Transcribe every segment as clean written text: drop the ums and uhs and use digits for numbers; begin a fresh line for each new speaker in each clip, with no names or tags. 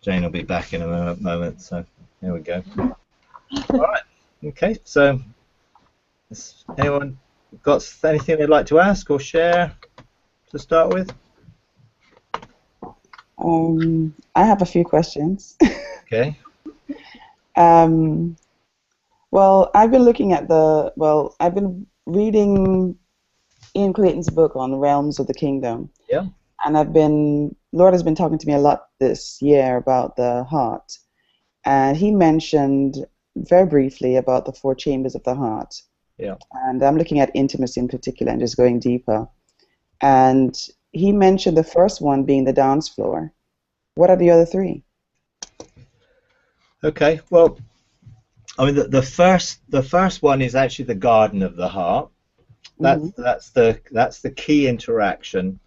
Jane will be back in a moment, so there we go. All right. Okay, so has anyone got anything they'd like to ask or share to start with?
I have a few questions.
Okay.
Well, I've been reading Ian Clayton's book on realms of the kingdom,
Yeah.
and Lord has been talking to me a lot this year about the heart, and he mentioned very briefly about the four chambers of the heart,
Yeah.
and I'm looking at intimacy in particular and just going deeper, and he mentioned the first one being the dance floor. What are the other three?
Okay. Well, I mean, the first one is actually the garden of the heart.
Hmm.
That's the key interaction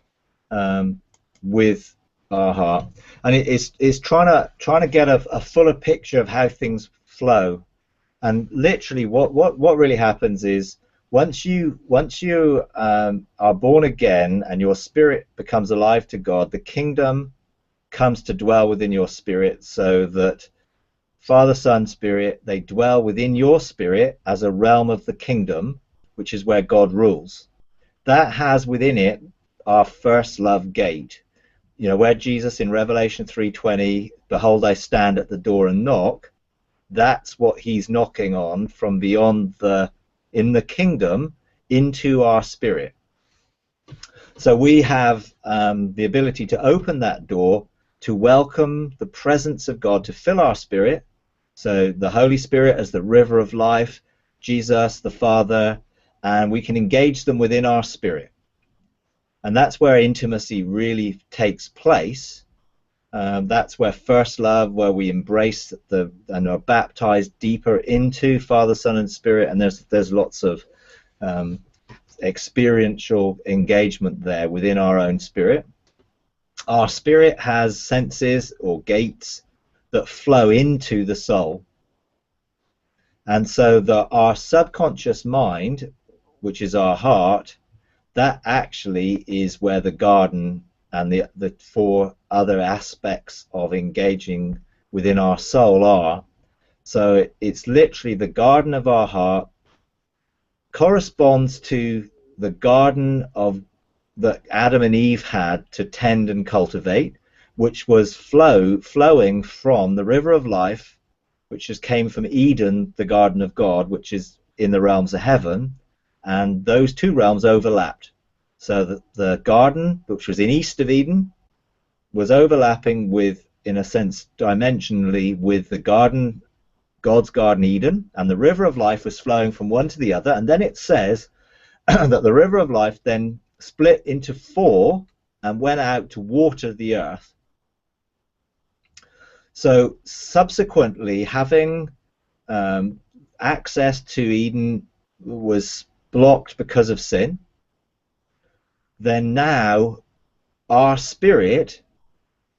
with our heart, and it's trying to get a fuller picture of how things flow. And literally, what really happens is once you are born again and your spirit becomes alive to God, the kingdom comes to dwell within your spirit, so that Father, Son, Spirit, they dwell within your spirit as a realm of the kingdom, which is where God rules. That has within it our first love gate. You know, where Jesus in Revelation 3:20, behold, I stand at the door and knock. That's what he's knocking on from beyond in the kingdom into our spirit. So we have the ability to open that door to welcome the presence of God to fill our spirit. So the Holy Spirit as the river of life, Jesus, the Father, and we can engage them within our spirit. And that's where intimacy really takes place. That's where first love, where we embrace and are baptized deeper into Father, Son, and Spirit. And there's lots of experiential engagement there within our own spirit. Our spirit has senses or gates that flow into the soul. And so our subconscious mind, which is our heart, that actually is where the garden and the four other aspects of engaging within our soul are. So it's literally the garden of our heart corresponds to the garden of that Adam and Eve had to tend and cultivate, which was flowing from the river of life, which just came from Eden, the garden of God, which is in the realms of heaven, and those two realms overlapped. So the garden, which was in east of Eden, was overlapping with, in a sense, dimensionally, with the garden, God's garden Eden, and the river of life was flowing from one to the other. And then it says that the river of life then split into four and went out to water the earth. So subsequently, having access to Eden was blocked because of sin, then now our spirit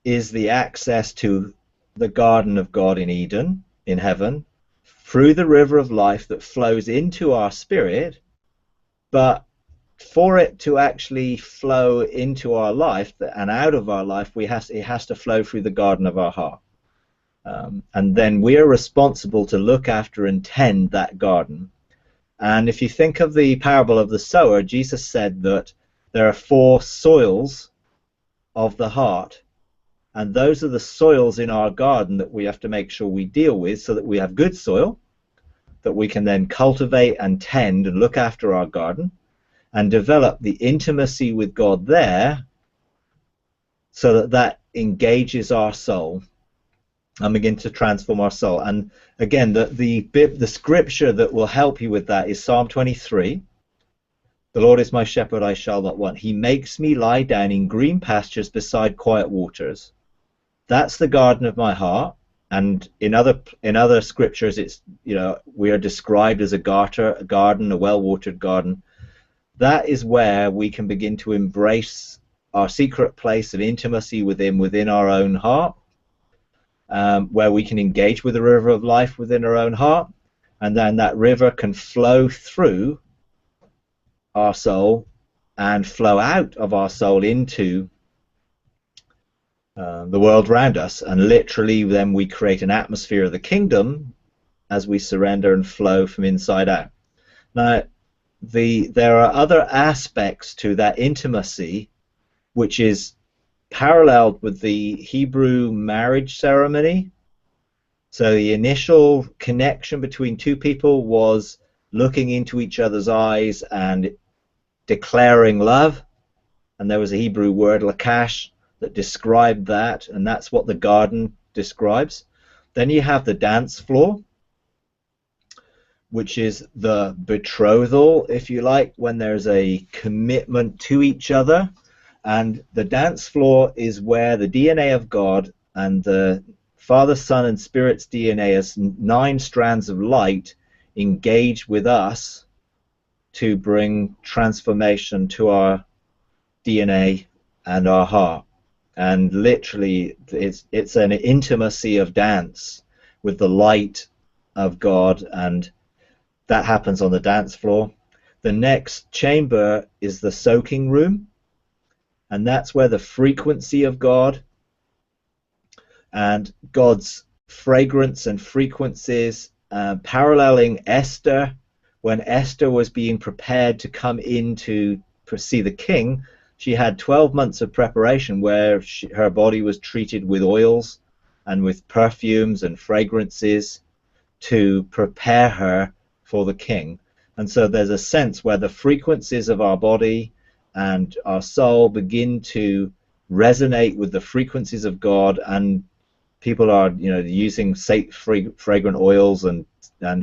is the access to the garden of God in Eden, in heaven, through the river of life that flows into our spirit. But for it to actually flow into our life and out of our life, it has to flow through the garden of our heart. And then we are responsible to look after and tend that garden. And if you think of the parable of the sower, Jesus said that there are four soils of the heart, and those are the soils in our garden that we have to make sure we deal with, so that we have good soil that we can then cultivate and tend and look after our garden and develop the intimacy with God there, so that that engages our soul and begin to transform our soul. And again, the scripture that will help you with that is Psalm 23. The Lord is my shepherd, I shall not want. He makes me lie down in green pastures beside quiet waters. That's the garden of my heart. And in other scriptures, it's, you know, we are described as a garden, a well-watered garden. That is where we can begin to embrace our secret place of intimacy within our own heart, where we can engage with the river of life within our own heart, and then that river can flow through our soul and flow out of our soul into the world around us, and literally then we create an atmosphere of the kingdom as we surrender and flow from inside out. Now, there are other aspects to that intimacy which is paralleled with the Hebrew marriage ceremony. So the initial connection between two people was looking into each other's eyes and declaring love. And there was a Hebrew word, lakash, that described that, and that's what the garden describes. Then you have the dance floor, which is the betrothal, if you like, when there's a commitment to each other. And the dance floor is where the DNA of God and the Father, Son, and Spirit's DNA as 9 strands of light engage with us to bring transformation to our DNA and our heart. And literally, it's an intimacy of dance with the light of God, and that happens on the dance floor. The next chamber is the soaking room, and that's where the frequency of God and God's fragrance and frequencies, paralleling Esther, when Esther was being prepared to come in to see the king. She had 12 months of preparation where her body was treated with oils and with perfumes and fragrances to prepare her for the king. And so there's a sense where the frequencies of our body and our soul begin to resonate with the frequencies of God, and people are, using fragrant oils and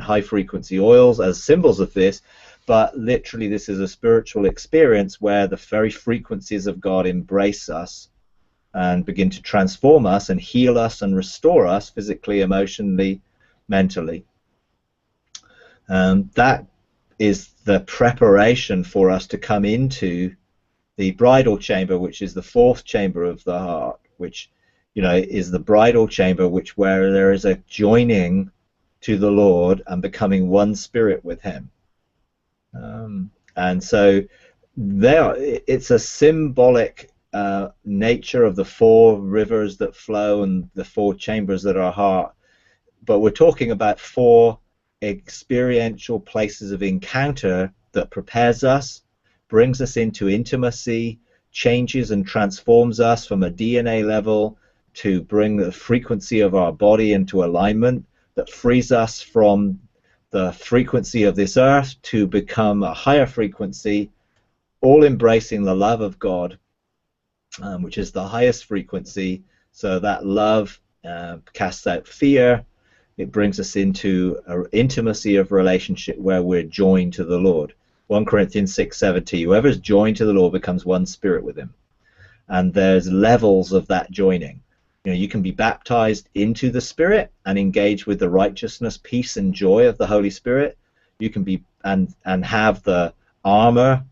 high frequency oils as symbols of this. But literally, this is a spiritual experience where the very frequencies of God embrace us and begin to transform us and heal us and restore us physically, emotionally, mentally. That is the preparation for us to come into the bridal chamber, which is the 4th chamber of the heart, which is the bridal chamber, where there is a joining to the Lord and becoming one spirit with Him. And so it's a symbolic nature of the 4 rivers that flow and the 4 chambers that are our heart. But we're talking about 4 experiential places of encounter that prepares us, brings us into intimacy, changes and transforms us from a DNA level to bring the frequency of our body into alignment, that frees us from the frequency of this earth to become a higher frequency, all embracing the love of God, which is the highest frequency. So that love casts out fear. It brings us into an intimacy of relationship where we're joined to the Lord. 1 Corinthians 6:17, whoever's joined to the Lord becomes one spirit with Him. And there's levels of that joining. You can be baptized into the Spirit and engage with the righteousness, peace, and joy of the Holy Spirit. You can be and have the armor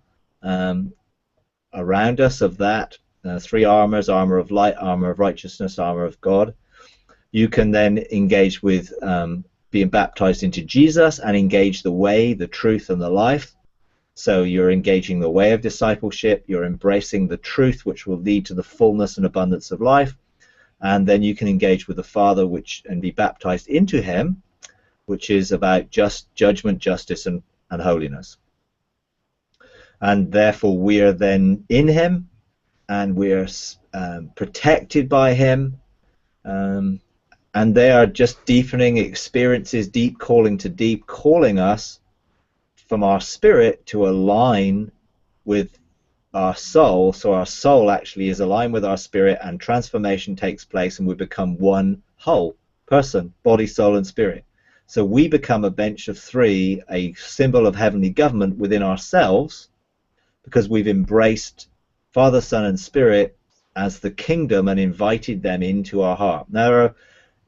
around us of that, 3 armors: armor of light, armor of righteousness, armor of God. You can then engage with being baptized into Jesus and engage the way, the truth, and the life. So you're engaging the way of discipleship, you're embracing the truth which will lead to the fullness and abundance of life, and then you can engage with the Father and be baptized into Him, which is about just judgment, justice, and holiness. And therefore we are then in Him, and we're protected by Him, and they are just deepening experiences, deep calling to deep, calling us from our spirit to align with our soul. So our soul actually is aligned with our spirit, and transformation takes place, and we become one whole person, body, soul, and spirit. So we become a bench of 3, a symbol of heavenly government within ourselves, because we've embraced Father, Son, and Spirit as the kingdom and invited them into our heart. Now,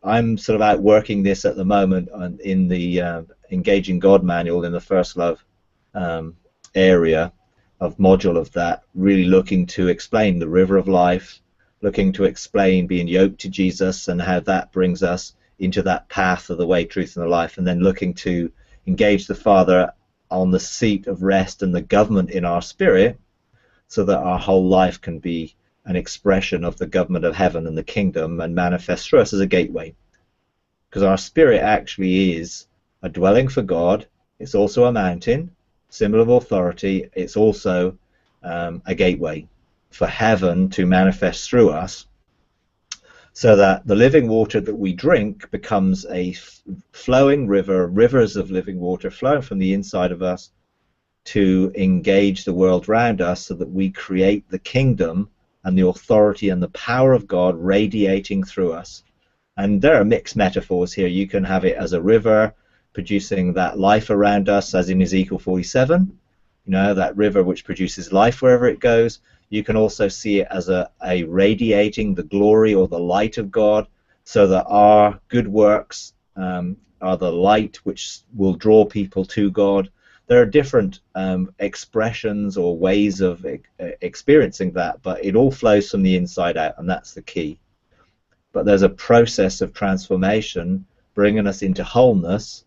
I'm sort of out working this at the moment in the Engaging God manual in the First Love area of module of that, really looking to explain the river of life, looking to explain being yoked to Jesus and how that brings us into that path of the way, truth, and the life, and then looking to engage the Father on the seat of rest and the government in our spirit, so that our whole life can be an expression of the government of heaven and the kingdom, and manifests through us as a gateway. Because our spirit actually is a dwelling for God. It's also a mountain, symbol of authority. It's also a gateway for heaven to manifest through us, so that the living water that we drink becomes a flowing river, rivers of living water flowing from the inside of us to engage the world around us, so that we create the kingdom and the authority and the power of God radiating through us. And there are mixed metaphors here. You can have it as a river producing that life around us, as in Ezekiel 47, that river which produces life wherever it goes. You can also see it as a radiating the glory or the light of God, so that our good works are the light which will draw people to God. There are different expressions or ways of experiencing that, but it all flows from the inside out, and that's the key. But there's a process of transformation bringing us into wholeness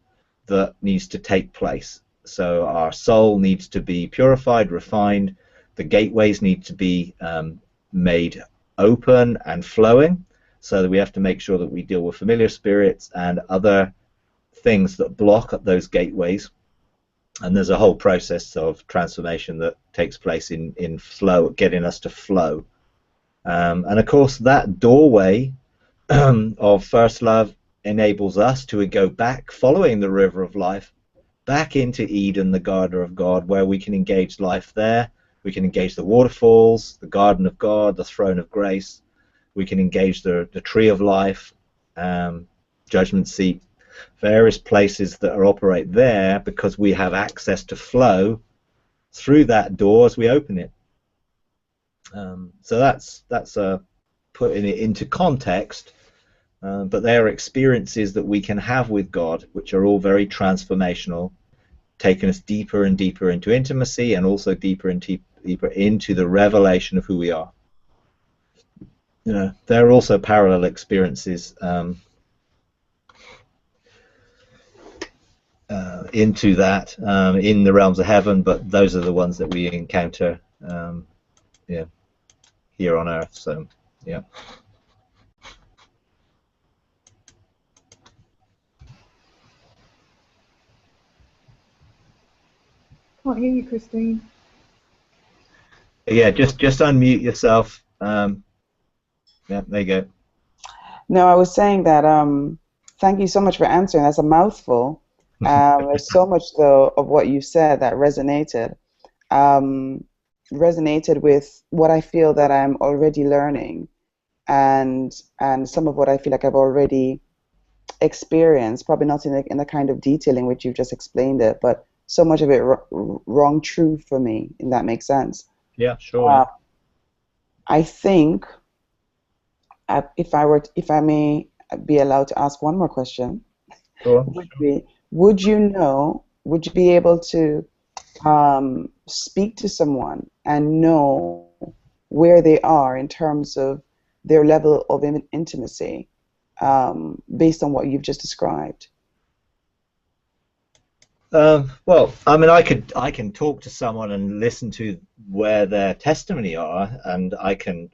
that needs to take place. So our soul needs to be purified, refined. The gateways need to be made open and flowing, so that we have to make sure that we deal with familiar spirits and other things that block up those gateways. And there's a whole process of transformation that takes place in flow, getting us to flow. And of course, that doorway of first love enables us to go back, following the river of life, back into Eden, the garden of God, where we can engage life there. We can engage the waterfalls, the garden of God, the throne of grace. We can engage the tree of life, judgment seat, various places that operate there, because we have access to flow through that door as we open it. So that's putting it into context, but they are experiences that we can have with God, which are all very transformational, taking us deeper and deeper into intimacy, and also deeper and deeper into the revelation of who we are. There are also parallel experiences into that in the realms of heaven, but those are the ones that we encounter here on earth. So yeah.
Can't hear you, Christine.
Yeah, just unmute yourself. Yeah, there you go.
No, I was saying that thank you so much for answering. That's a mouthful. There's so much, though, of what you said that resonated. Resonated with what I feel that I'm already learning, and some of what I feel like I've already experienced, probably not in the kind of detail in which you've just explained it, but so much of it wrong true for me, if that makes sense.
Yeah, sure.
I think if I may be allowed to ask one more question,
Sure.
would you be able to speak to someone and know where they are in terms of their level of intimacy based on what you've just described?
Well, I mean, I can talk to someone and listen to where their testimony are, and I can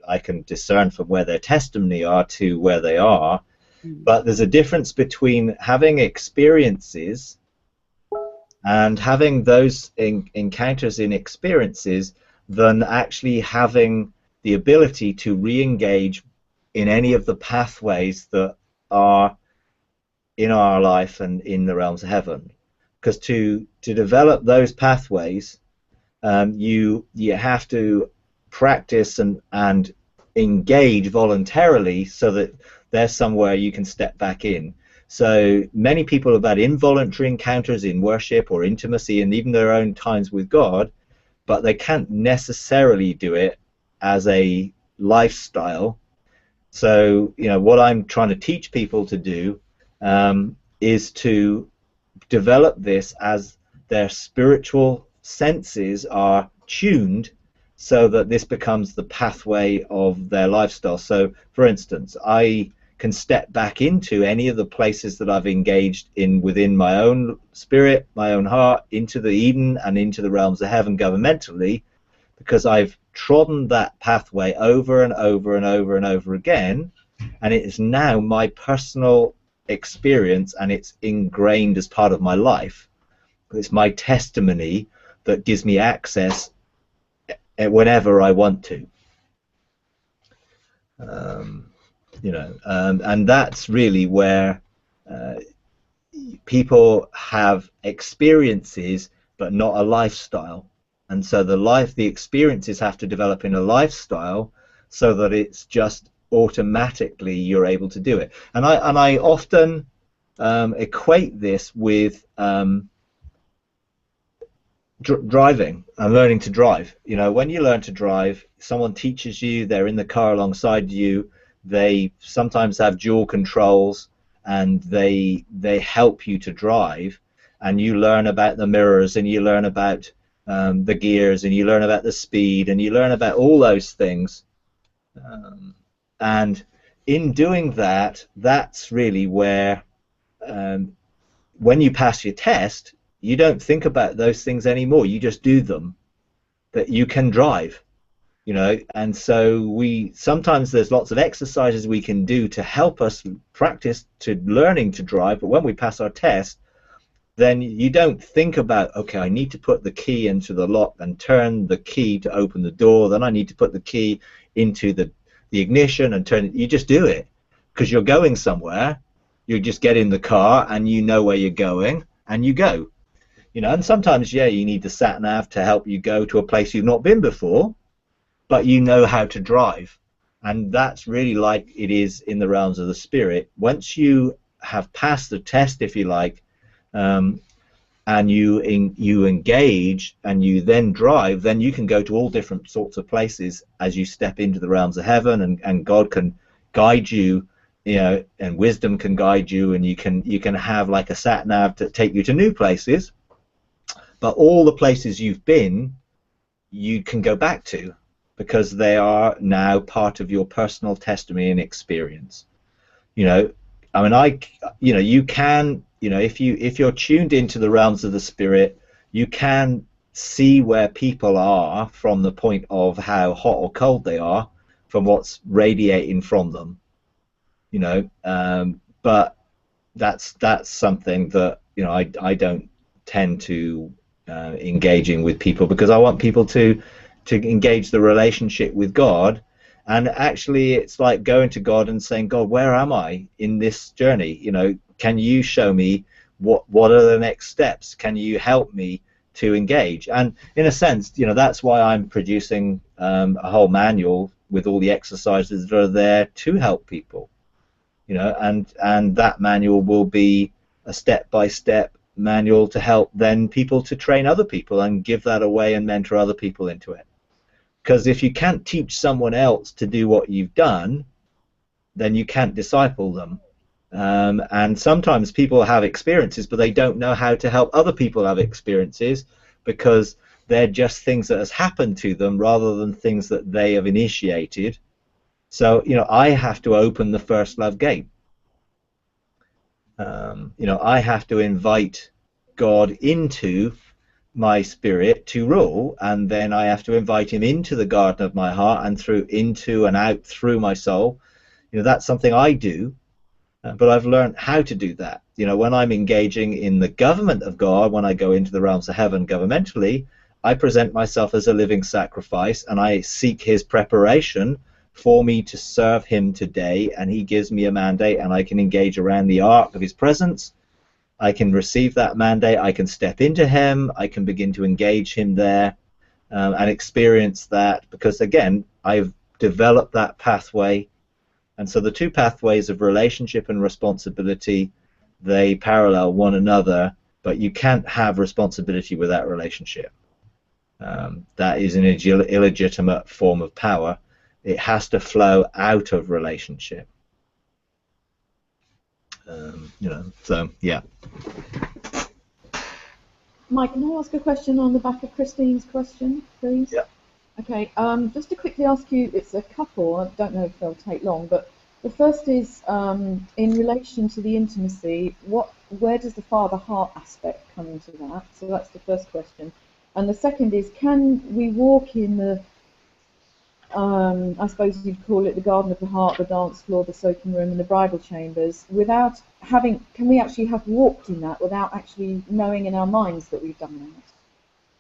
discern from where their testimony are to where they are. But there's a difference between having experiences and having those encounters in experiences than actually having the ability to re-engage in any of the pathways that are in our life and in the realms of heaven. Because to develop those pathways, you have to practice and engage voluntarily, so that there's somewhere you can step back in. So many people have had involuntary encounters in worship or intimacy and even their own times with God, but they can't necessarily do it as a lifestyle. So what I'm trying to teach people to do is to develop this as their spiritual senses are tuned, so that this becomes the pathway of their lifestyle. So, for instance, I can step back into any of the places that I've engaged in within my own spirit, my own heart, into the Eden and into the realms of heaven governmentally, because I've trodden that pathway over and over and over and over again, and it is now my personal experience, and it's ingrained as part of my life. It's my testimony that gives me access whenever I want to. And that's really where people have experiences but not a lifestyle, and so the experiences have to develop in a lifestyle so that it's just automatically you're able to do it. And I often equate this with driving and learning to drive. When you learn to drive, someone teaches you, they're in the car alongside you, they sometimes have dual controls, and they help you to drive, and you learn about the mirrors, and you learn about the gears, and you learn about the speed, and you learn about all those things. And in doing that, that's really where when you pass your test, you don't think about those things anymore. You just do them. That you can drive, and so sometimes there's lots of exercises we can do to help us practice to learning to drive, but when we pass our test, then you don't think about, okay, I need to put the key into the lock and turn the key to open the door, then I need to put the key into the ignition and turn it. You just do it because you're going somewhere. You just get in the car and you know where you're going and you go. And sometimes, yeah, you need the sat nav to help you go to a place you've not been before, but you know how to drive. And that's really like it is in the realms of the spirit. Once you have passed the test, if you like, and you engage and you then drive, then you can go to all different sorts of places as you step into the realms of heaven, and God can guide you, and wisdom can guide you, and you can have like a sat nav to take you to new places. But all the places you've been, you can go back to because they are now part of your personal testimony and experience. You can, if you're tuned into the realms of the spirit, you can see where people are from the point of how hot or cold they are, from what's radiating from them. But that's something that I don't tend to engaging with people, because I want people to engage the relationship with God. And actually it's like going to God and saying, God, where am I in this journey? Can you show me what are the next steps? Can you help me to engage? And in a sense, that's why I'm producing a whole manual with all the exercises that are there to help people. And that manual will be a step-by-step manual to help then people to train other people and give that away and mentor other people into it. Because if you can't teach someone else to do what you've done, then you can't disciple them. And sometimes people have experiences, but they don't know how to help other people have experiences, because they're just things that has happened to them rather than things that they have initiated. So I have to open the first love gate. I have to invite God into my spirit to rule, and then I have to invite him into the garden of my heart and into and out through my soul. That's something I do, but I've learned how to do that. When I'm engaging in the government of God, when I go into the realms of heaven governmentally, I present myself as a living sacrifice, and I seek his preparation for me to serve him today, and he gives me a mandate, and I can engage around the ark of his presence. I can receive that mandate, I can step into him, I can begin to engage him there, and experience that, because again, I've developed that pathway. And so the two pathways of relationship and responsibility, they parallel one another, but you can't have responsibility without relationship. That is an illegitimate form of power. It has to flow out of relationship. So yeah.
Mike, can I ask a question on the back of Christine's question, please?
Yeah.
Okay, just to quickly ask you, it's a couple, I don't know if they'll take long, but the first is in relation to the intimacy, where does the father heart aspect come into that? So that's the first question. And the second is, can we walk in the I suppose you'd call it the garden of the heart, the dance floor, the soaking room, and the bridal chambers, without having, can we actually have walked in that without actually knowing in our minds that we've done that?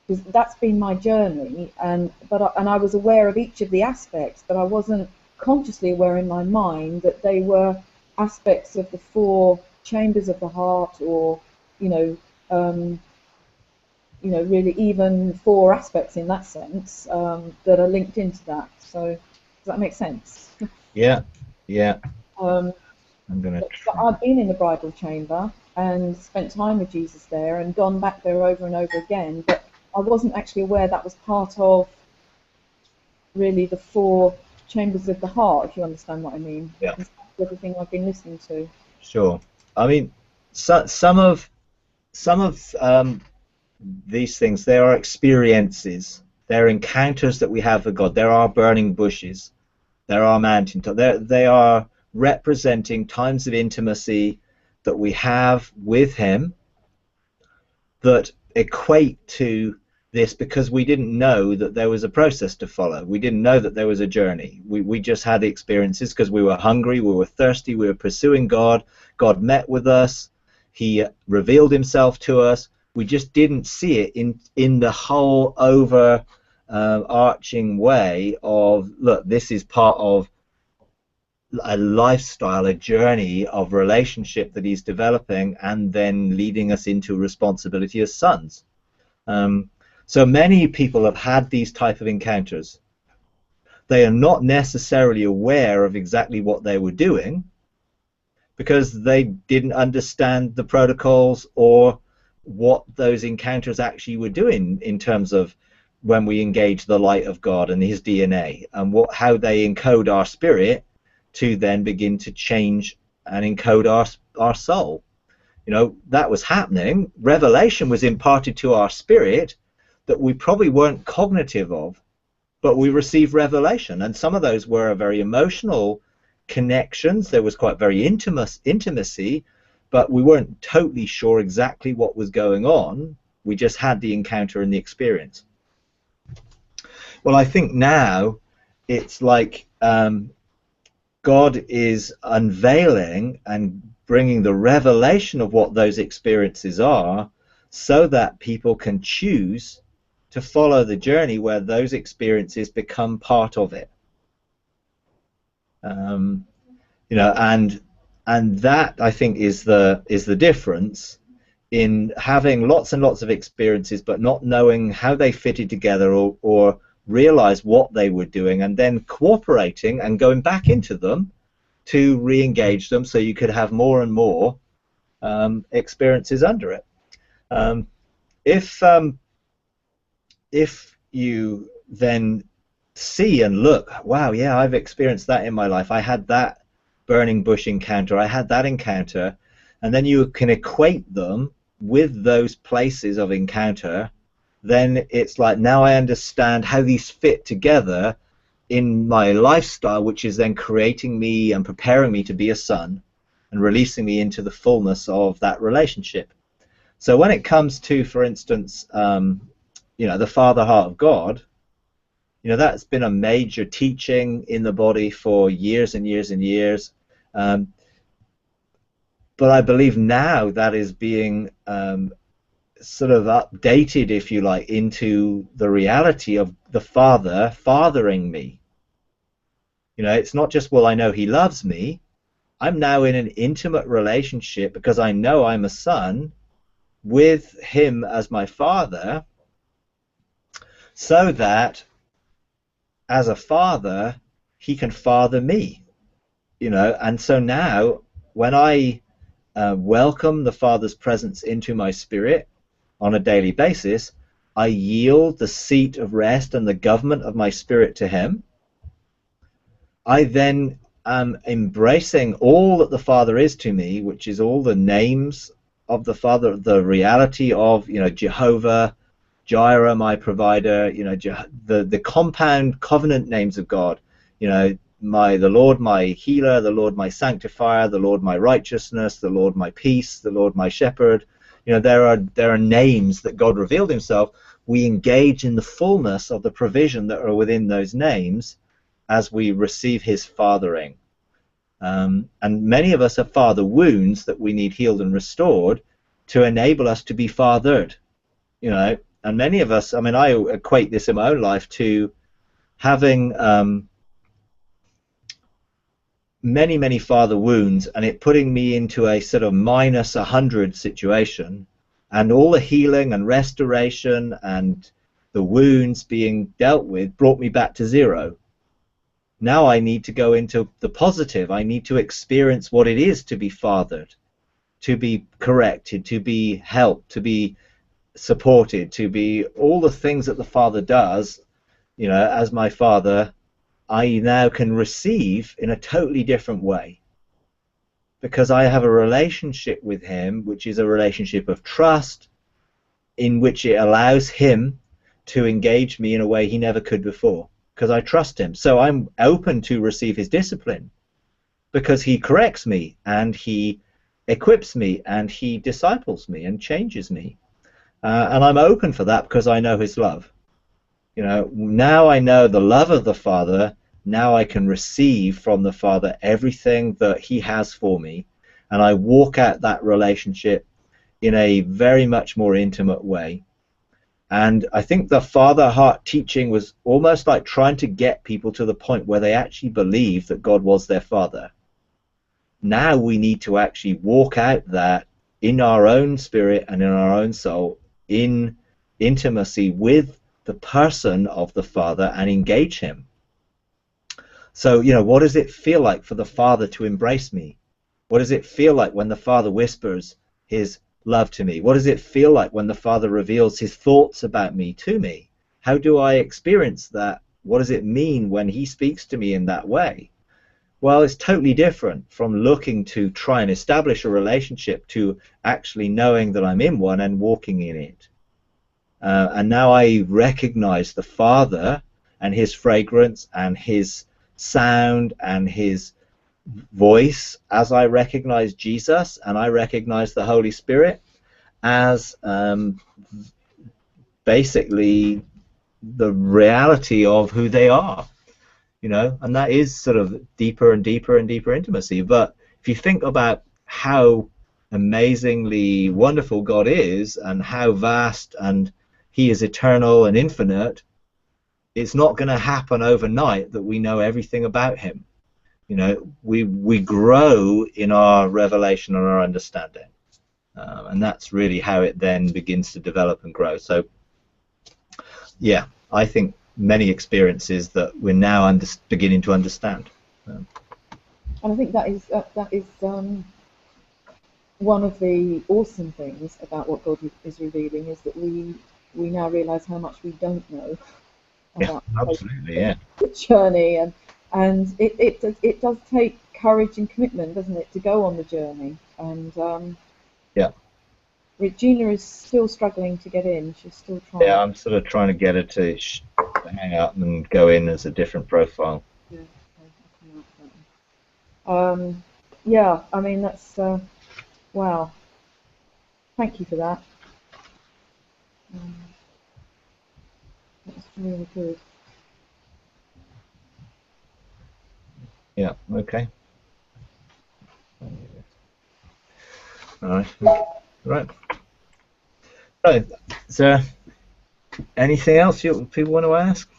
Because that's been my journey, and I was aware of each of the aspects, but I wasn't consciously aware in my mind that they were aspects of the four chambers of the heart, or you know, um, really even four aspects in that sense, that are linked into that. So does that make sense?
Yeah, yeah.
um,
I'm gonna
but
try.
I've been in the bridal chamber and spent time with Jesus there and gone back there over and over again, but I wasn't actually aware that was part of really the four chambers of the heart, if you understand what I mean.
Yeah,
That's everything I've been listening to.
sure. I mean, some of these things, they are experiences. They're encounters that we have with God. There are burning bushes. There are mountaintops. They are representing times of intimacy that we have with Him that equate to this, because we didn't know that there was a process to follow. We didn't know that there was a journey. We just had experiences because we were hungry, we were thirsty, we were pursuing God. God met with us. He revealed Himself to us. We just didn't see it in the whole over arching way of, look, this is part of a lifestyle, a journey of relationship that He's developing and then leading us into responsibility as sons. So many people have had these type of encounters. They are not necessarily aware of exactly what they were doing because they didn't understand the protocols or what those encounters actually were doing in terms of when we engage the light of God and His DNA, and how they encode our spirit to then begin to change and encode our soul. That was happening. Revelation was imparted to our spirit that we probably weren't cognitive of, but we received revelation, and some of those were very emotional connections. There was quite very intimacy, but we weren't totally sure exactly what was going on. We just had the encounter and the experience. Well, I think now it's like God is unveiling and bringing the revelation of what those experiences are, so that people can choose to follow the journey where those experiences become part of it. And that, I think, is the difference in having lots and lots of experiences but not knowing how they fitted together, or realize what they were doing, and then cooperating and going back into them to re-engage them so you could have more and more experiences under it. If you then see and look, wow, yeah, I've experienced that in my life. I had that burning bush encounter. I had that encounter. And then you can equate them with those places of encounter. Then it's like, now I understand how these fit together in my lifestyle, which is then creating me and preparing me to be a son and releasing me into the fullness of that relationship. So when it comes to, for instance, the Father Heart of God, that's been a major teaching in the body for years and years and years. But I believe now that is being sort of updated, if you like, into the reality of the Father fathering me. It's not just, well, I know He loves me. I'm now in an intimate relationship because I know I'm a son with Him as my Father, so that as a father, He can father me. And so now when I welcome the Father's presence into my spirit on a daily basis, I yield the seat of rest and the government of my spirit to Him. I then am embracing all that the Father is to me, which is all the names of the Father, the reality of Jehovah Jireh, my provider, the compound covenant names of God, the Lord my healer, the Lord my sanctifier, the Lord my righteousness, the Lord my peace, the Lord my shepherd. There are names that God revealed Himself. We engage in the fullness of the provision that are within those names, as we receive his fathering. And many of us have father wounds that we need healed and restored to enable us to be fathered, you know. And many of us, I mean, I equate this in my own life to having many father wounds, and it putting me into a sort of minus 100 situation, and all the healing and restoration and the wounds being dealt with brought me back to 0. Now I need to go into the positive. I need to experience what it is to be fathered, to be corrected, to be helped, to be supported, to be all the things that the Father does, you know, as my Father. I now can receive in a totally different way, because I have a relationship with him, which is a relationship of trust, in which it allows him to engage me in a way he never could before, because I trust him. So I'm open to receive his discipline, because he corrects me and he equips me and he disciples me and changes me. And I'm open for that because I know his love. You know, now I know the love of the Father. Now I can receive from the Father everything that he has for me, and I walk out that relationship in a very much more intimate way. And I think the Father heart teaching was almost like trying to get people to the point where they actually believe that God was their Father. Now we need to actually walk out that in our own spirit and in our own soul, in intimacy with the person of the Father, and engage him. So, you know, what does it feel like for the Father to embrace me? What does it feel like when the Father whispers his love to me? What does it feel like when the Father reveals his thoughts about me to me? How do I experience that? What does it mean when he speaks to me in that way? Well, it's totally different from looking to try and establish a relationship to actually knowing that I'm in one and walking in it. And now I recognize the Father and his fragrance and his sound and his voice, as I recognize Jesus and I recognize the Holy Spirit as basically the reality of who they are, you know. And that is sort of deeper and deeper and deeper intimacy. But if you think about how amazingly wonderful God is and how vast, and he is eternal and infinite, it's not going to happen overnight that we know everything about him. You know, we grow in our revelation and our understanding, and that's really how it then begins to develop and grow. So, yeah, I think many experiences that we're now beginning to understand.
And I think that is one of the awesome things about what God is revealing, is that we now realise how much we don't know about
Absolutely, yeah.
the journey, and it does take courage and commitment, doesn't it, to go on the journey. And
yeah,
Regina is still struggling to get in. She's still trying.
Yeah, I'm sort of trying to get her to hang up and go in as a different profile.
Yeah, yeah, I mean, that's wow. Thank you for that. That's really good.
Yeah, okay. All right. So, is there anything else people want to ask?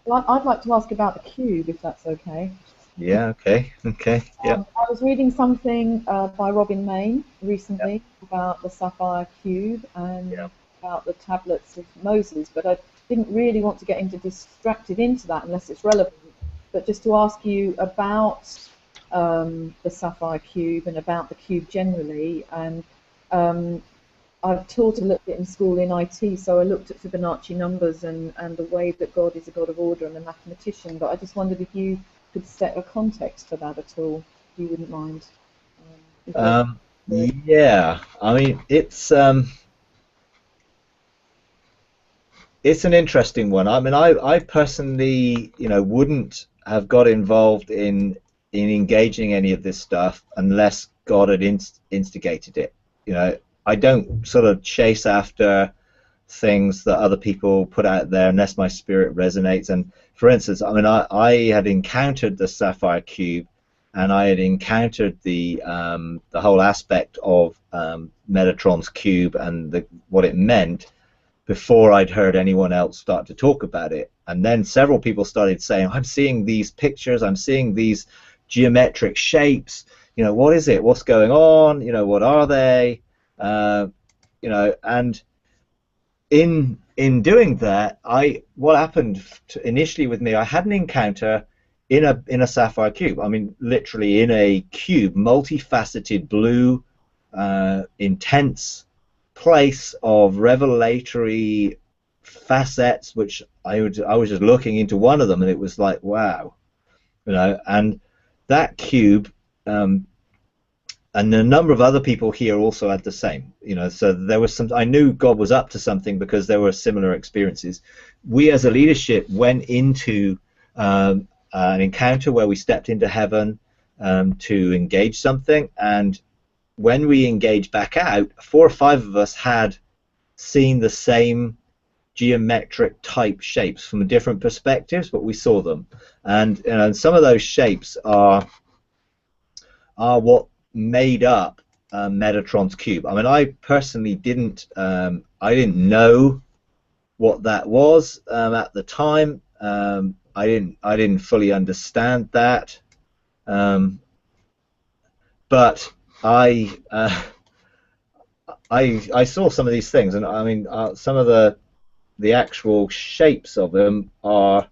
Well, I'd like to ask about the cube, if that's okay.
Yeah, okay, yeah.
I was reading something by Robin Main recently about the Sapphire cube and about the tablets of Moses, but I didn't really want to get distracted into that unless it's relevant. But just to ask you about the Sapphire cube and about the cube generally, and I've taught a little bit in school in IT, so I looked at Fibonacci numbers and the way that God is a God of order and a mathematician, but I just wondered if you could set a context for that at all, if you wouldn't mind.
Yeah, I mean, it's an interesting one. I mean, I personally, you know, wouldn't have got involved in engaging any of this stuff unless God had instigated it. You know, I don't sort of chase after things that other people put out there unless my spirit resonates. And for instance, I mean, I had encountered the Sapphire cube, and I had encountered the whole aspect of Metatron's cube and what it meant before I'd heard anyone else start to talk about it. And then several people started saying, I'm seeing these pictures, I'm seeing these geometric shapes, you know, what is it, what's going on, you know, what are they, you know. And in doing that, what happened initially with me, I had an encounter in a sapphire cube. I mean, literally in a cube, multifaceted blue, intense place of revelatory facets, which I was just looking into one of them, and it was like, wow, you know. And that cube, and a number of other people here also had the same, you know. So there was I knew God was up to something because there were similar experiences. We as a leadership went into an encounter where we stepped into heaven to engage something, and when we engaged back out, 4 or 5 of us had seen the same geometric type shapes from different perspectives, but we saw them. And some of those shapes are what made up Metatron's cube. I mean, I personally didn't know what that was at the time. I didn't fully understand that, but I saw some of these things, and I mean, some of the actual shapes of them are,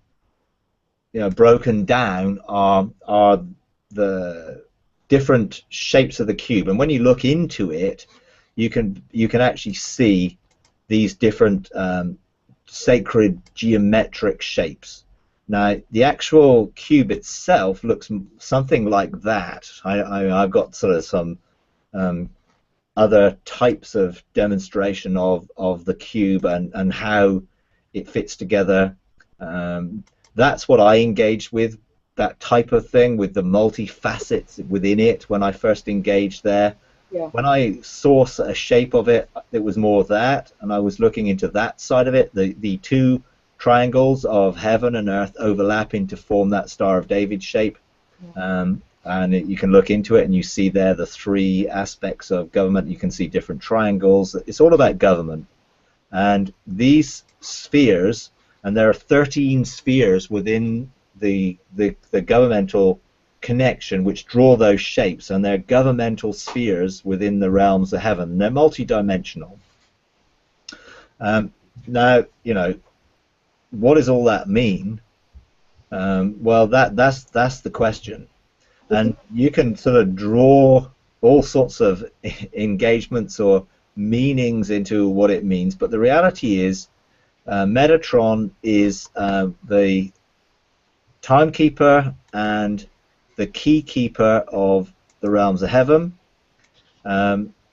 you know, broken down, are the different shapes of the cube. And when you look into it, you can actually see these different sacred geometric shapes. Now, the actual cube itself looks something like that. I've got sort of some other types of demonstration of the cube and how it fits together. That's what I engaged with, that type of thing, with the multi-facets within it when I first engaged there.
Yeah.
When I saw a shape of it, it was more of that, and I was looking into that side of it. The 2 triangles of heaven and earth overlapping to form that Star of David shape.
Yeah.
And you can look into it and you see there the 3 aspects of government. You can see different triangles. It's all about government. And these spheres, and there are 13 spheres within the governmental connection which draw those shapes, and they're governmental spheres within the realms of heaven. They're multi-dimensional. Now, you know, what does all that mean? Well, that's the question. And you can sort of draw all sorts of engagements or meanings into what it means, but the reality is Metatron is the timekeeper and the key keeper of the realms of heaven.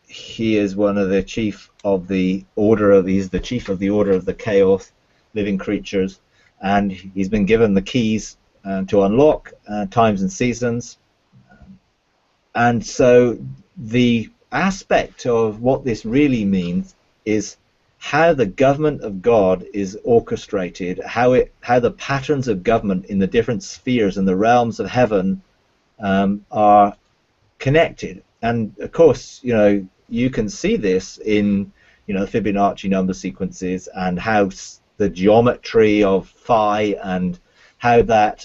He is one of the chief of the order he's the chief of the order of the chaos living creatures, and he's been given the keys to unlock times and seasons. And so the aspect of what this really means is how the government of God is orchestrated, how the patterns of government in the different spheres and the realms of heaven are connected. And of course, you know, you can see this in, you know, Fibonacci number sequences, and how the geometry of phi and how that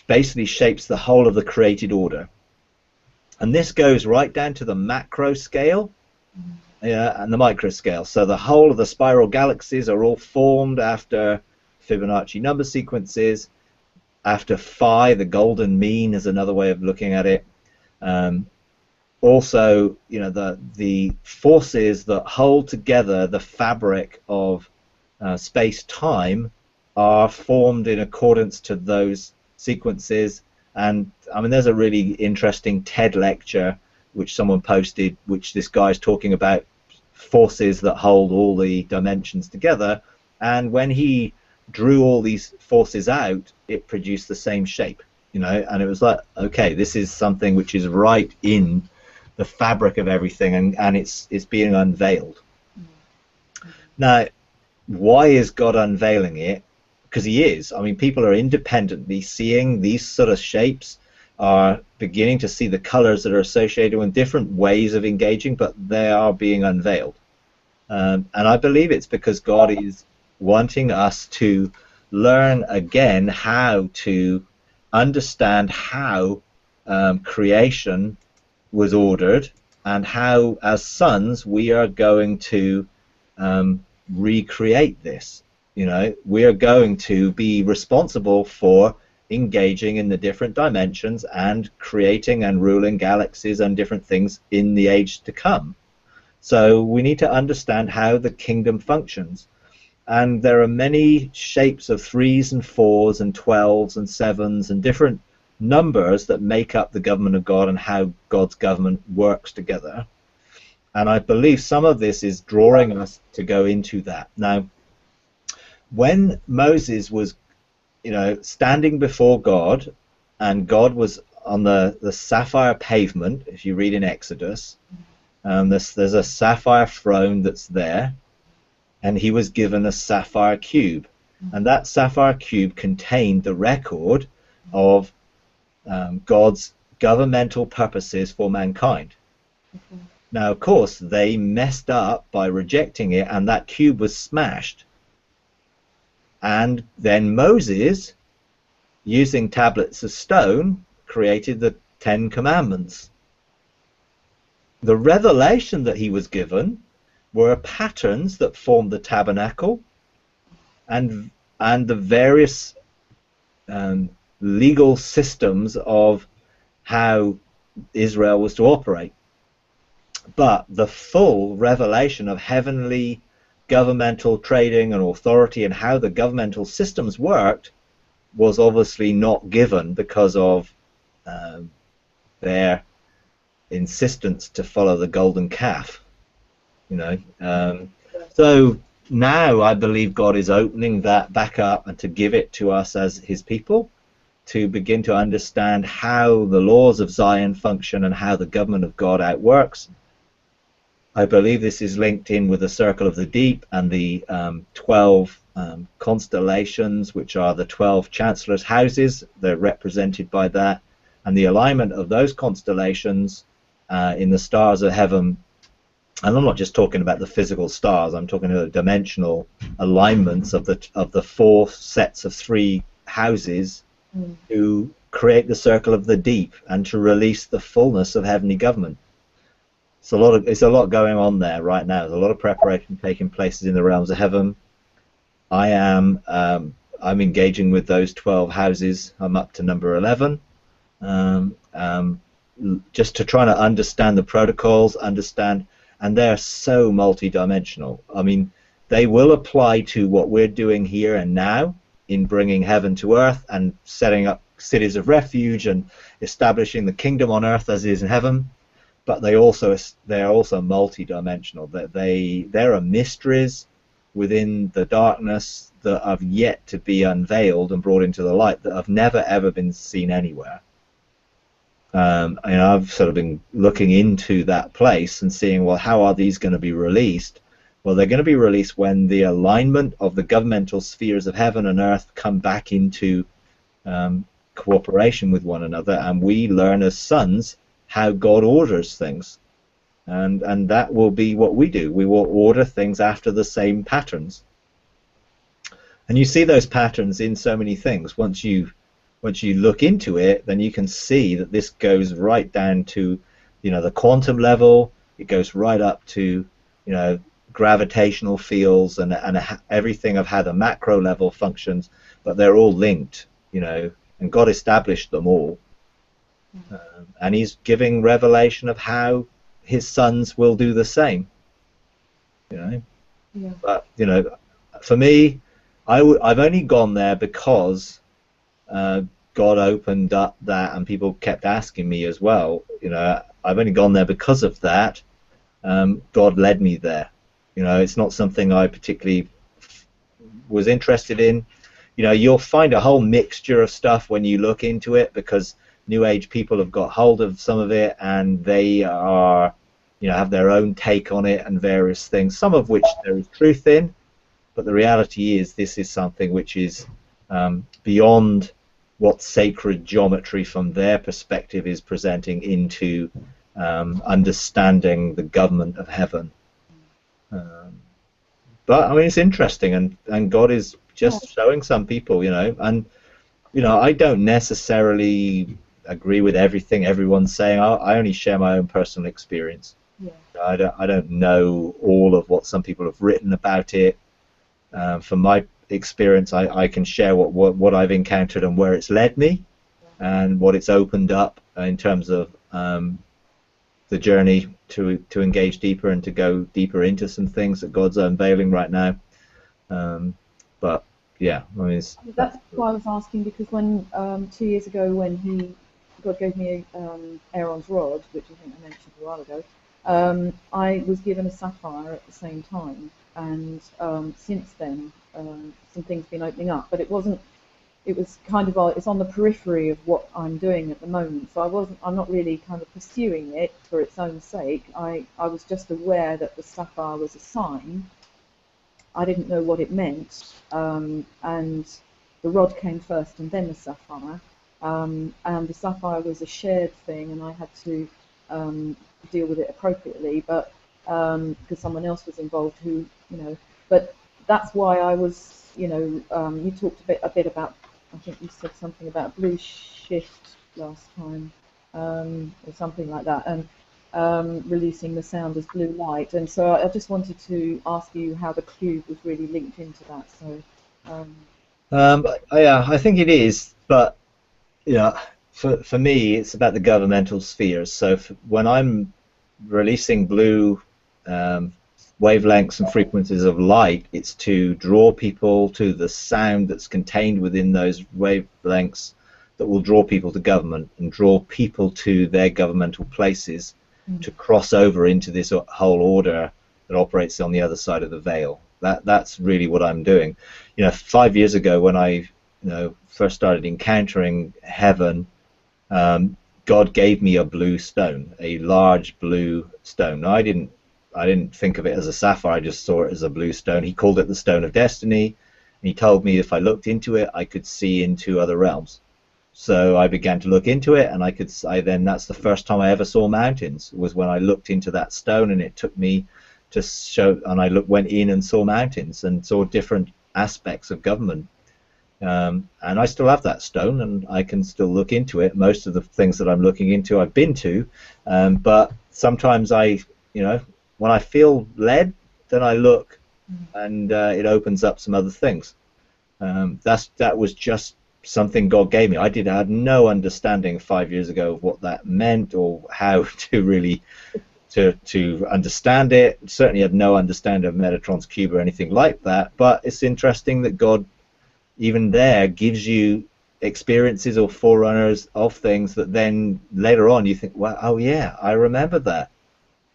basically shapes the whole of the created order. And this goes right down to the macro scale and the micro scale. So the whole of the spiral galaxies are all formed after Fibonacci number sequences, after phi, the golden mean is another way of looking at it. Also, you know, the forces that hold together the fabric of space-time are formed in accordance to those sequences. And I mean, there's a really interesting TED lecture which someone posted, which this guy's talking about forces that hold all the dimensions together, and when he drew all these forces out, it produced the same shape, you know. And it was like, okay, this is something which is right in the fabric of everything, and it's being unveiled. Now, why is God unveiling it? Because he is. I mean, people are independently seeing these sort of shapes, are beginning to see the colors that are associated with different ways of engaging, but they are being unveiled. And I believe it's because God is wanting us to learn again how to understand how creation was ordered, and how, as sons, we are going to recreate this. You know, we are going to be responsible for engaging in the different dimensions and creating and ruling galaxies and different things in the age to come. So we need to understand how the kingdom functions. And there are many shapes of 3s and 4s and 12s and 7s and different numbers that make up the government of God and how God's government works together. And I believe some of this is drawing us to go into that. Now, when Moses was, standing before God, and God was on the sapphire pavement, if you read in Exodus, there's a sapphire throne that's there, and he was given a sapphire cube, and that sapphire cube contained the record of God's governmental purposes for mankind. Now, of course, they messed up by rejecting it, and that cube was smashed. And then Moses, using tablets of stone, created the 10 Commandments. The revelation that he was given were patterns that formed the tabernacle and the various legal systems of how Israel was to operate. But the full revelation of heavenly governmental trading and authority and how the governmental systems worked was obviously not given because of their insistence to follow the golden calf. So now I believe God is opening that back up and to give it to us as his people, to begin to understand how the laws of Zion function and how the government of God outworks. I believe this is linked in with the circle of the deep and the 12 constellations, which are the 12 chancellors' houses. They're represented by that, and the alignment of those constellations in the stars of heaven. And I'm not just talking about the physical stars. I'm talking about the dimensional alignments of the 4 sets of 3 houses to create the circle of the deep and to release the fullness of heavenly government. It's a lot going on there right now. There's a lot of preparation taking place in the realms of heaven. I'm engaging with those 12 houses. I'm up to number 11. Just to try to understand the protocols, and they're so multi-dimensional. I mean, they will apply to what we're doing here and now in bringing heaven to earth and setting up cities of refuge and establishing the kingdom on earth as it is in heaven. But they're also multi-dimensional. There are mysteries within the darkness that have yet to be unveiled and brought into the light that have never ever been seen anywhere. And I've sort of been looking into that place and seeing, well, how are these going to be released? Well, they're going to be released when the alignment of the governmental spheres of heaven and earth come back into cooperation with one another, and we learn as sons how God orders things, and that will be what we do. We will order things after the same patterns, and you see those patterns in so many things. Once you look into it, then you can see that this goes right down to the quantum level. It goes right up to gravitational fields and everything of how the macro level functions, but they're all linked, and God established them all. And he's giving revelation of how his sons will do the same. Yeah. But for me, I've only gone there because God opened up that, and people kept asking me as well. I've only gone there because of that. God led me there. It's not something I particularly was interested in. You'll find a whole mixture of stuff when you look into it, because New Age people have got hold of some of it, and they are have their own take on it and various things, some of which there is truth in, but the reality is this is something which is beyond what sacred geometry from their perspective is presenting into understanding the government of heaven. But I mean, it's interesting, and God is
Yeah.
just showing some people, and I don't necessarily agree with everything everyone's saying. I only share my own personal experience.
Yeah.
I don't know all of what some people have written about it. From my experience, I can share what I've encountered and where it's led me, and what it's opened up in terms of the journey to engage deeper and to go deeper into some things that God's unveiling right now. But yeah, I mean,
That's why I was asking, because when 2 years ago, when God gave me Aaron's rod, which I think I mentioned a while ago, I was given a sapphire at the same time, and since then some things have been opening up, but it wasn't. It was kind of it's on the periphery of what I'm doing at the moment, so I'm not really kind of pursuing it for its own sake. I was just aware that the sapphire was a sign. I didn't know what it meant, and the rod came first and then the sapphire, and the sapphire was a shared thing, and I had to deal with it appropriately, but because someone else was involved but that's why I was, you talked a bit about, I think you said something about blue shift last time, or something like that, and releasing the sound as blue light. And so I just wanted to ask you how the cube was really linked into that. So,
yeah, I think it is, but for me, it's about the governmental spheres. So when I'm releasing blue wavelengths and frequencies of light, it's to draw people to the sound that's contained within those wavelengths that will draw people to government and draw people to their governmental places to cross over into this whole order that operates on the other side of the veil. That's really what I'm doing. 5 years ago, when I first started encountering heaven, God gave me a blue stone, a large blue stone. Now, I didn't think of it as a sapphire. I just saw it as a blue stone. He called it the Stone of Destiny, and he told me if I looked into it, I could see into other realms. So I began to look into it, and that's the first time I ever saw mountains, was when I looked into that stone, and it took me to show, and I went in and saw mountains and saw different aspects of government. And I still have that stone, and I can still look into it. Most of the things that I'm looking into, I've been to, but sometimes when I feel led, then I look, and it opens up some other things. That was just something God gave me. I had no understanding 5 years ago of what that meant or how to really to understand it. Certainly had no understanding of Metatron's cube or anything like that. But it's interesting that God, even there, gives you experiences or forerunners of things that then later on you think, well, oh yeah, I remember that.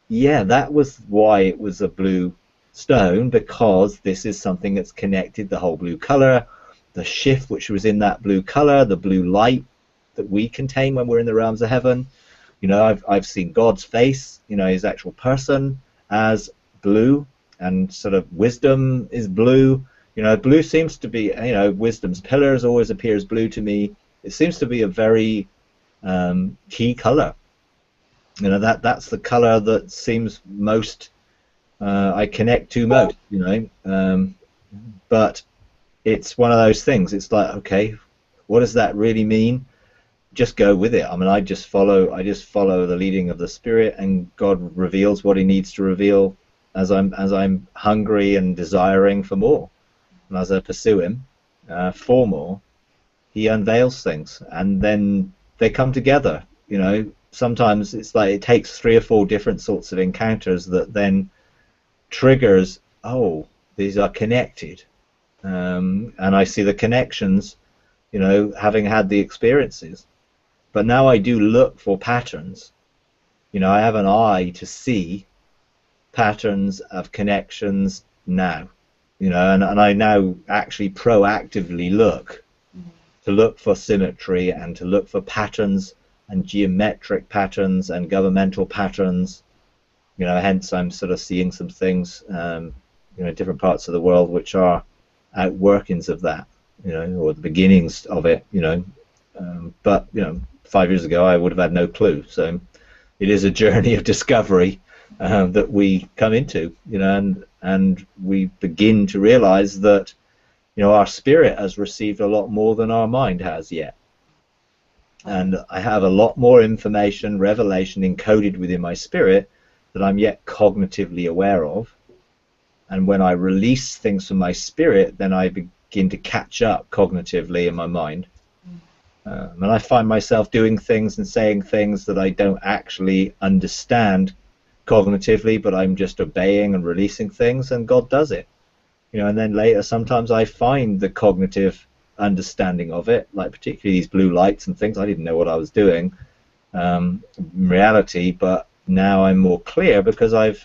Yeah, that was why it was a blue stone, because this is something that's connected, the whole blue color, the shift which was in that blue color, the blue light that we contain when we're in the realms of heaven. I've seen God's face, his actual person, as blue, and sort of wisdom is blue. Blue seems to be, wisdom's pillars always appears blue to me. It seems to be a very key color. That's the color that seems most I connect to most. But it's one of those things. It's like, okay, what does that really mean? Just go with it. I mean, I just follow the leading of the Spirit, and God reveals what He needs to reveal as I'm hungry and desiring for more, and as I pursue Him for more, He unveils things, and then they come together. Sometimes it's like it takes 3 or 4 different sorts of encounters that then triggers. Oh, these are connected, and I see the connections. Having had the experiences. But now I do look for patterns. I have an eye to see patterns of connections now. And I now actually proactively look for symmetry and to look for patterns and geometric patterns and governmental patterns hence I'm sort of seeing some things, different parts of the world which are outworkings of that, or the beginnings of it, but 5 years ago I would have had no clue. So it is a journey of discovery that we come into, and we begin to realize that, our spirit has received a lot more than our mind has yet. And I have a lot more information, revelation encoded within my spirit that I'm yet cognitively aware of. And when I release things from my spirit, then I begin to catch up cognitively in my mind. And I find myself doing things and saying things that I don't actually understand cognitively, but I'm just obeying and releasing things, and God does it. And then later sometimes I find the cognitive understanding of it, like particularly these blue lights and things. I didn't know what I was doing in reality, but now I'm more clear because I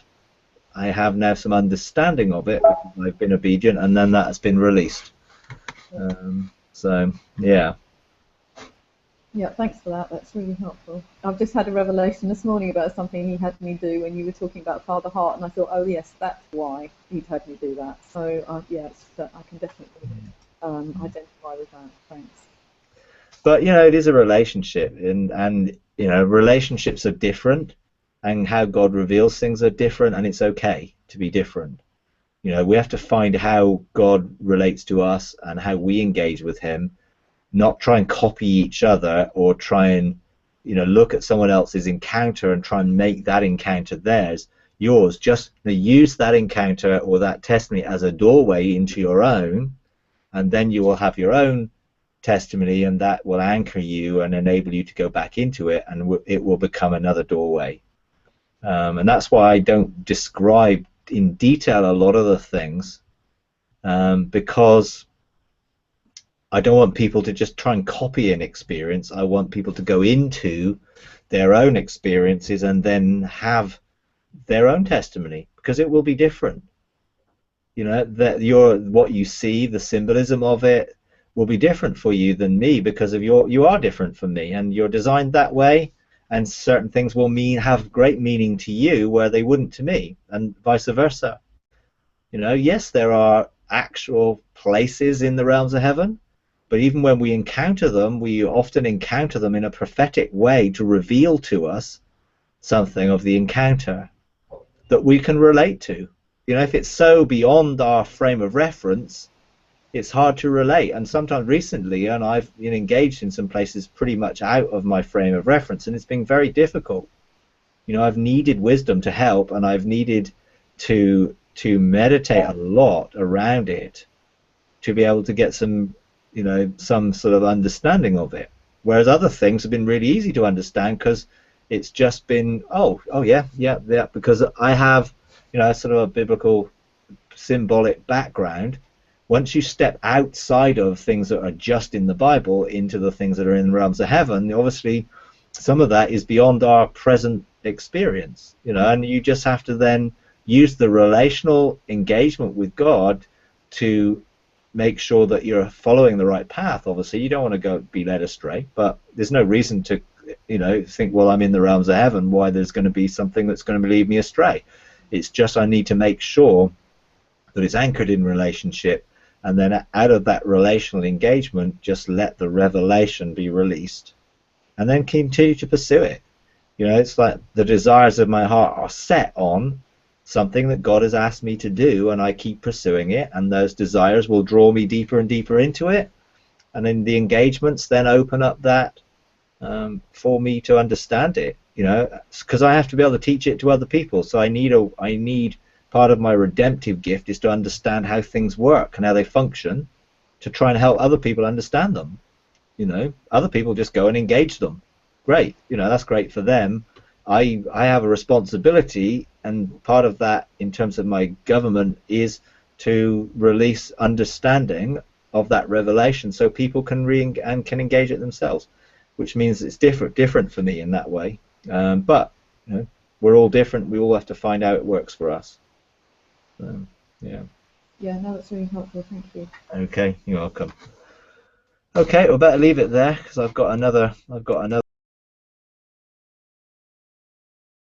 have now some understanding of it because I've been obedient, and then that has been released. So yeah.
Yeah, thanks for that. That's really helpful. I've just had a revelation this morning about something he had me do when you were talking about Father Heart, and I thought, oh yes, that's why he'd had me do that. So yeah, I can definitely identify with that. Thanks.
But it is a relationship, and relationships are different, and how God reveals things are different, and it's okay to be different. We have to find how God relates to us and how we engage with him, not try and copy each other or try and look at someone else's encounter and try and make that encounter yours. Just use that encounter or that testimony as a doorway into your own, and then you will have your own testimony, and that will anchor you and enable you to go back into it, and it will become another doorway. And that's why I don't describe in detail a lot of the things, because I don't want people to just try and copy an experience. I want people to go into their own experiences and then have their own testimony, because it will be different. That what you see, the symbolism of it, will be different for you than me, because of you are different from me, and you're designed that way, and certain things will have great meaning to you where they wouldn't to me, and vice versa. Yes, there are actual places in the realms of heaven, but even when we encounter them, we often encounter them in a prophetic way to reveal to us something of the encounter that we can relate to. If it's so beyond our frame of reference, it's hard to relate. And sometimes recently, and I've been engaged in some places pretty much out of my frame of reference, and it's been very difficult. I've needed wisdom to help, and I've needed to meditate a lot around it to be able to get some sort of understanding of it. Whereas other things have been really easy to understand because it's just been, oh yeah, because I have sort of a biblical symbolic background. Once you step outside of things that are just in the Bible into the things that are in the realms of heaven, obviously some of that is beyond our present experience, and you just have to then use the relational engagement with God to make sure that you're following the right path. Obviously, you don't want to be led astray, but there's no reason to think, well, I'm in the realms of heaven, why there's going to be something that's going to lead me astray. It's just I need to make sure that it's anchored in relationship, and then out of that relational engagement, just let the revelation be released, and then continue to pursue it. It's like the desires of my heart are set on something that God has asked me to do, and I keep pursuing it, and those desires will draw me deeper and deeper into it, and then the engagements then open up that for me to understand it, because I have to be able to teach it to other people. So I need part of my redemptive gift is to understand how things work and how they function, to try and help other people understand them. Other people just go and engage them. Great, that's great for them. I have a responsibility, and part of that in terms of my government is to release understanding of that revelation so people can can engage it themselves, which means it's different for me in that way. But we're all different. We all have to find out it works for us. Yeah.
Yeah, no, that's really helpful. Thank you.
Okay, you're welcome. Okay, we'll better leave it there because I've got another